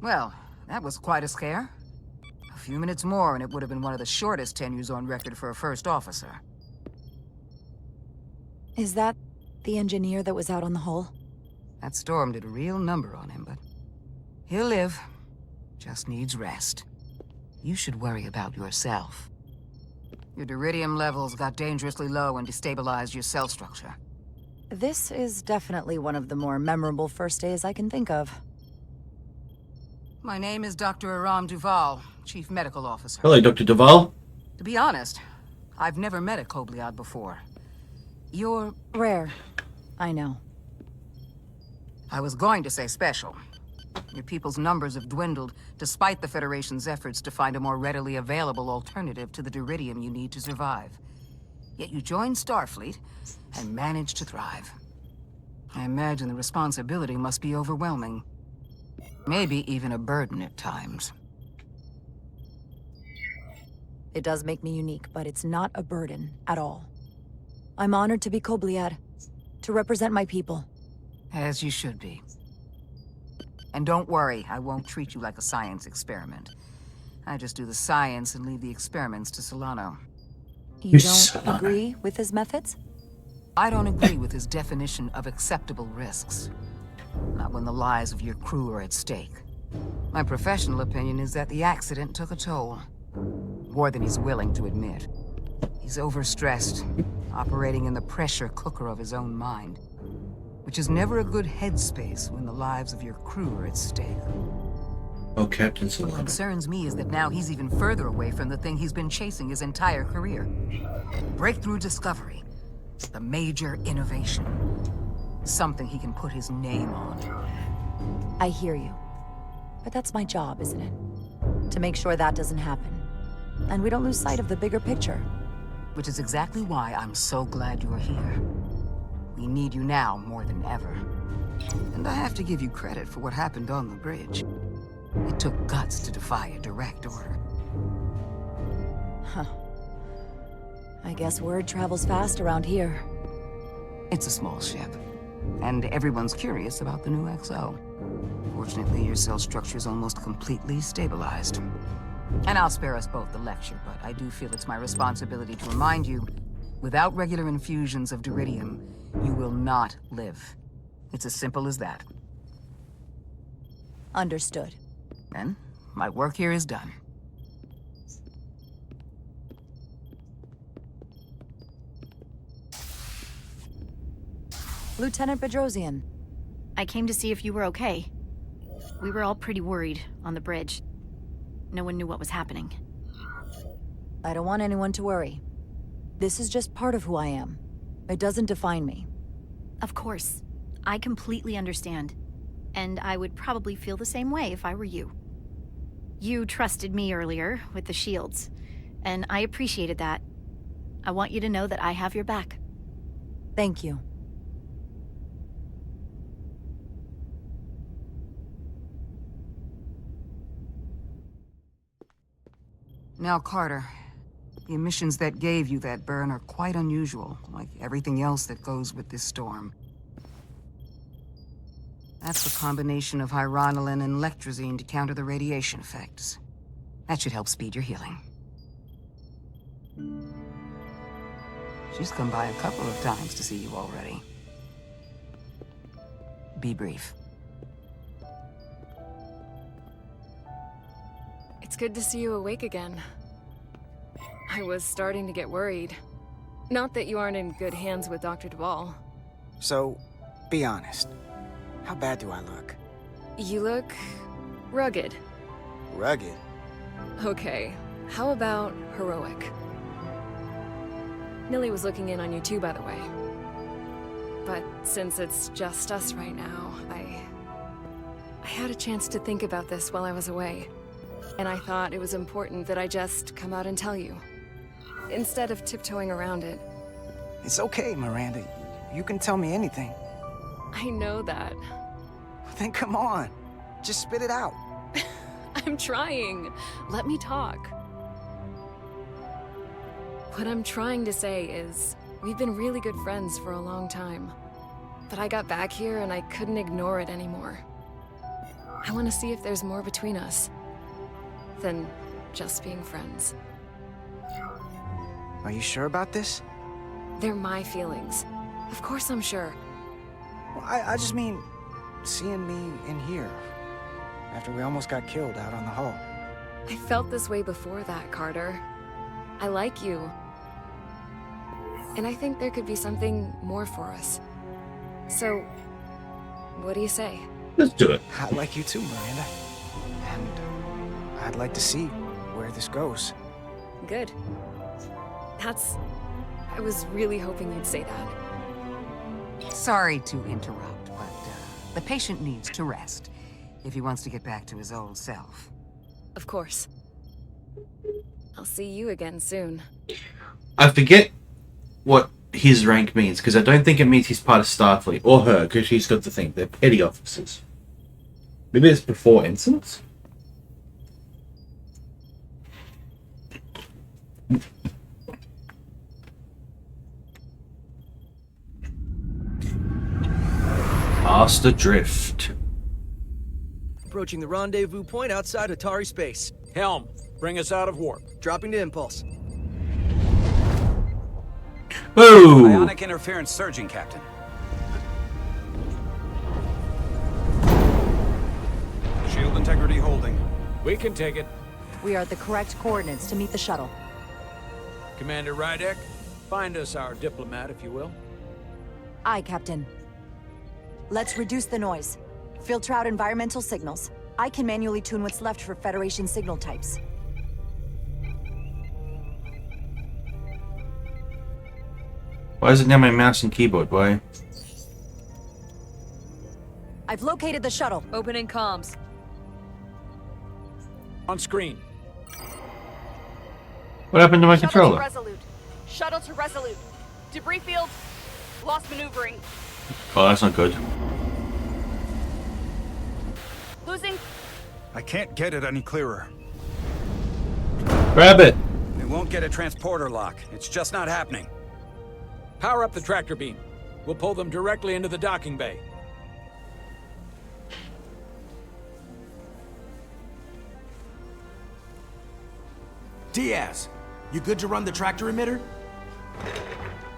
Well, that was quite a scare. A few minutes more and it would have been one of the shortest tenures on record for a first officer. Is that the engineer that was out on the hull? That storm did a real number on him, but he'll live. Just needs rest. You should worry about yourself. Your duridium levels got dangerously low and destabilized your cell structure. This is definitely one of the more memorable first days I can think of. My name is Dr. Aram Duval, Chief Medical Officer. Hello, Dr. Duval. To be honest, I've never met a Kobliad before. You're... Rare. I know. I was going to say special. Your people's numbers have dwindled, despite the Federation's efforts to find a more readily available alternative to the duridium you need to survive. Yet you joined Starfleet, and managed to thrive. I imagine the responsibility must be overwhelming. Maybe even a burden at times. It does make me unique, but it's not a burden at all. I'm honored to be Kobliad, to represent my people. As you should be. And don't worry, I won't treat you like a science experiment. I just do the science and leave the experiments to Solano. You don't agree with his methods? I don't agree with his definition of acceptable risks. Not when the lives of your crew are at stake. My professional opinion is that the accident took a toll. More than he's willing to admit. He's overstressed, operating in the pressure cooker of his own mind. Which is never a good headspace when the lives of your crew are at stake. Oh, Captain What Solano. concerns me is that now he's even further away from the thing he's been chasing his entire career. Breakthrough discovery. The major innovation. Something he can put his name on. I hear you. But that's my job, isn't it? To make sure that doesn't happen. And we don't lose sight of the bigger picture. Which is exactly why I'm so glad you're here. We need you now more than ever. And I have to give you credit for what happened on the bridge. It took guts to defy a direct order. Huh. I guess word travels fast around here. It's a small ship. And everyone's curious about the new XO. Fortunately, your cell structure's almost completely stabilized. And I'll spare us both the lecture, but I do feel it's my responsibility to remind you, without regular infusions of duridium, you will not live. It's as simple as that. Understood. Then, my work here is done. Lieutenant Bedrosian. I came to see if you were okay. We were all pretty worried on the bridge. No one knew what was happening. I don't want anyone to worry. This is just part of who I am. It doesn't define me. Of course. I completely understand. And I would probably feel the same way if I were you. You trusted me earlier with the shields, and I appreciated that. I want you to know that I have your back. Thank you. Now, Carter, the emissions that gave you that burn are quite unusual, like everything else that goes with this storm. That's a combination of hyronolin and lectrazine to counter the radiation effects. That should help speed your healing. She's come by a couple of times to see you already. Be brief. It's good to see you awake again. I was starting to get worried. Not that you aren't in good hands with Dr. Duval. So, be honest. How bad do I look? You look... rugged. Rugged? Okay, how about heroic? Millie was looking in on you too, by the way. But since it's just us right now, I had a chance to think about this while I was away. And I thought it was important that I just come out and tell you. Instead of tiptoeing around it. It's okay, Miranda. You can tell me anything. I know that. Then come on. Just spit it out. I'm trying. Let me talk. What I'm trying to say is, we've been really good friends for a long time. But I got back here and I couldn't ignore it anymore. I want to see if there's more between us than just being friends. Are you sure about this? They're my feelings. Of course I'm sure. Well, I just mean, seeing me in here, after we almost got killed out on the hall. I felt this way before that, Carter. I like you. And I think there could be something more for us. So, what do you say? Let's do it. I like you too, Miranda. And I'd like to see where this goes. Good. I was really hoping you'd say that. Sorry to interrupt, but the patient needs to rest if he wants to get back to his old self. Of course. I'll see you again soon. I forget what his rank means, because I don't think it means he's part of Starfleet, or her, because she's got the thing. They're petty officers. Maybe it's before Ensigns? Past adrift. Approaching the rendezvous point outside Atari space. Helm, bring us out of warp. Dropping to impulse. Whoa! Ionic interference surging, Captain. Shield integrity holding. We can take it. We are at the correct coordinates to meet the shuttle. Commander Rydek, find us our diplomat, if you will. Aye, Captain. Let's reduce the noise. Filter out environmental signals. I can manually tune what's left for Federation signal types. Why is it near my mouse and keyboard? Why? I've located the shuttle. Opening comms. On screen. What happened to my Shuttle controller? to Resolute. Shuttle to Resolute. Debris field. Lost maneuvering. Oh, that's not good. Losing. I can't get it any clearer. Grab it! It won't get a transporter lock. It's just not happening. Power up the tractor beam. We'll pull them directly into the docking bay. Diaz, you good to run the tractor emitter?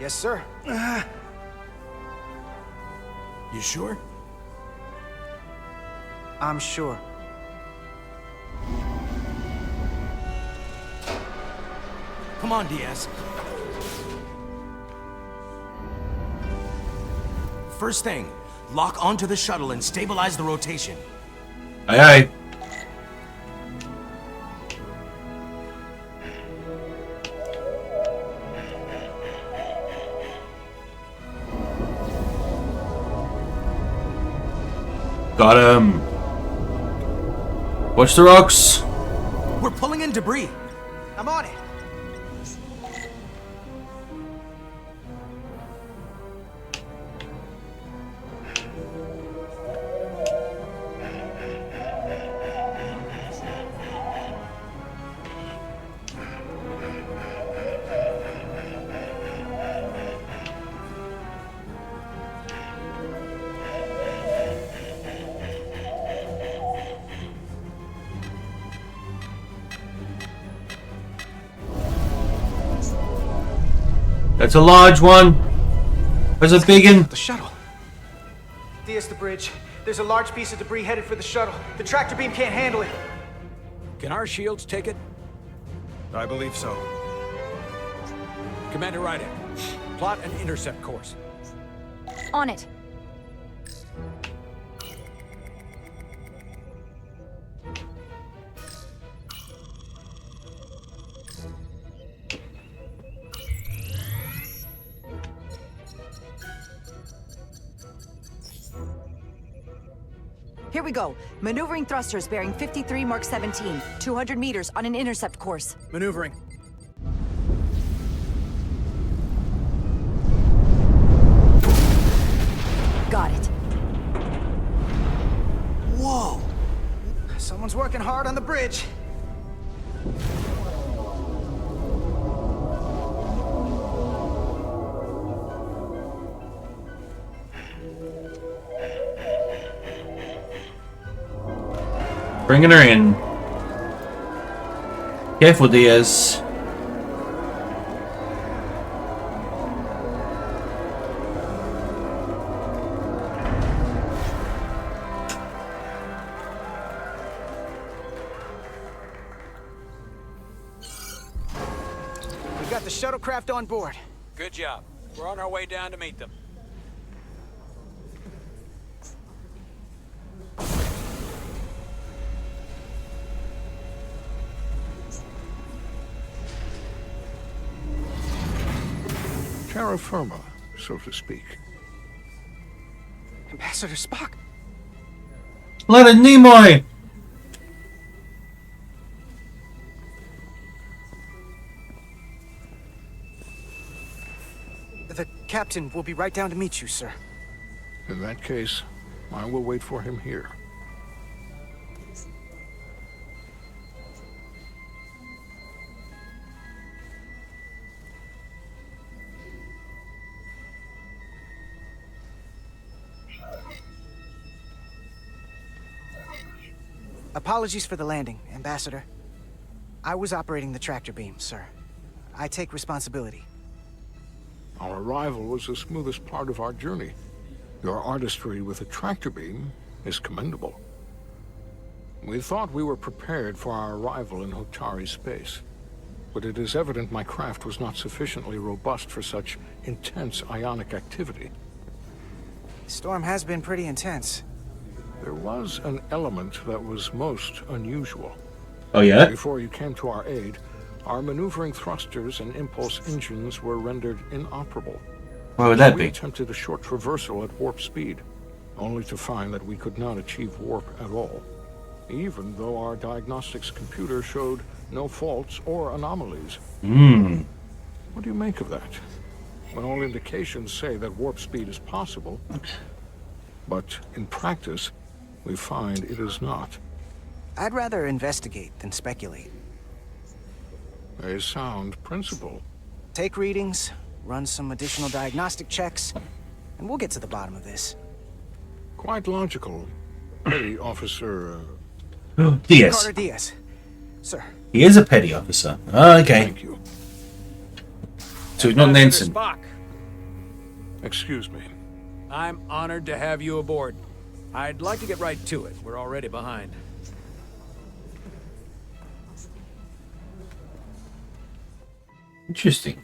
Yes, sir. You sure? I'm sure. Come on, Diaz. First thing, lock onto the shuttle and stabilize the rotation. Aye aye. Got him. Watch the rocks. We're pulling in debris. I'm on it. That's a large one. There's a big one. The shuttle. Diaz, the bridge. There's a large piece of debris headed for the shuttle. The tractor beam can't handle it. Can our shields take it? I believe so. Commander Rydek, plot an intercept course. On it. Here we go. Maneuvering thrusters bearing 53 Mark 17. 200 meters on an intercept course. Maneuvering. Got it. Whoa! Someone's working hard on the bridge. Bringing her in. Careful, Diaz. We got the shuttlecraft on board. Good job. We're on our way down to meet them. Terra firma, so to speak. Ambassador Spock. Leonard Nimoy! The captain will be right down to meet you, sir. In that case, I will wait for him here. Apologies for the landing, Ambassador. I was operating the tractor beam, sir. I take responsibility. Our arrival was the smoothest part of our journey. Your artistry with the tractor beam is commendable. We thought we were prepared for our arrival in Hotari space, but it is evident my craft was not sufficiently robust for such intense ionic activity. The storm has been pretty intense. There was an element that was most unusual. Oh, yeah? Before you came to our aid, our maneuvering thrusters and impulse engines were rendered inoperable. Why would that We be? attempted a short traversal at warp speed, only to find that we could not achieve warp at all, even though our diagnostics computer showed no faults or anomalies. What do you make of that? When all indications say that warp speed is possible, but in practice, we find it is not. I'd rather investigate than speculate. A sound principle. Take readings, run some additional diagnostic checks, and we'll get to the bottom of this. Quite logical. Petty Officer... Diaz. Carter Diaz. Sir. He is a petty officer. Oh, okay. Thank you. So he's not Ambassador Nansen. Spock, Excuse me. I'm honored to have you aboard. I'd like to get right to it. We're already behind. Interesting.